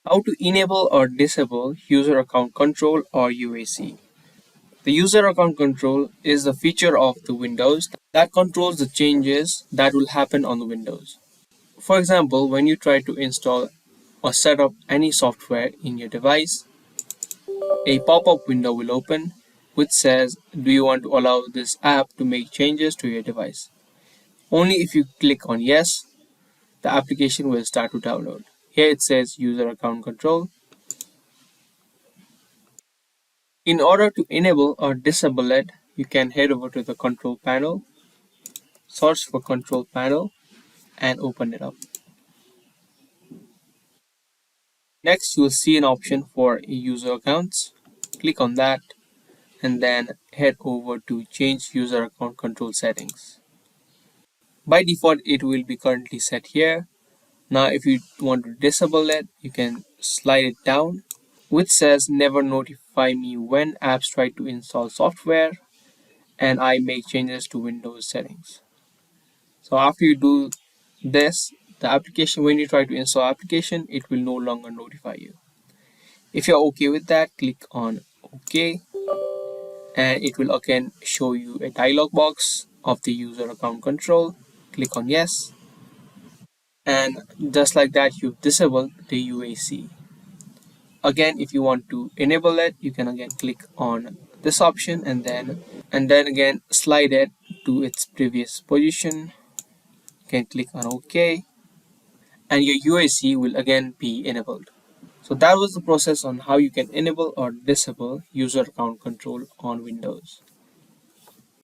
How to enable or disable user account control or UAC. The user account control is the feature of the Windows that controls the changes that will happen on the Windows. For example, when you try to install or set up any software in your device, a pop-up window will open which says, do you want to allow this app to make changes to your device? Only if you click on yes, the application will start to download. Here it says user account control. In order to enable or disable it, you can head over to the control panel, search for control panel, and open it up. Next, you will see an option for user accounts. Click on that and then head over to change user account control settings. By default, it will be currently set here. Now, if you want to disable it, you can slide it down, which says never notify me when apps try to install software and I make changes to Windows settings. So after you do this, the application, when you try to install application, it will no longer notify you. If you're okay with that, click on OK, and it will again show you a dialog box of the user account control. Click on yes, and just like that, you've disabled the UAC. Again, if you want to enable it, you can again click on this option and then again slide it to its previous position. You can click on OK, and your UAC will again be enabled. So that was the process on how you can enable or disable user account control on Windows.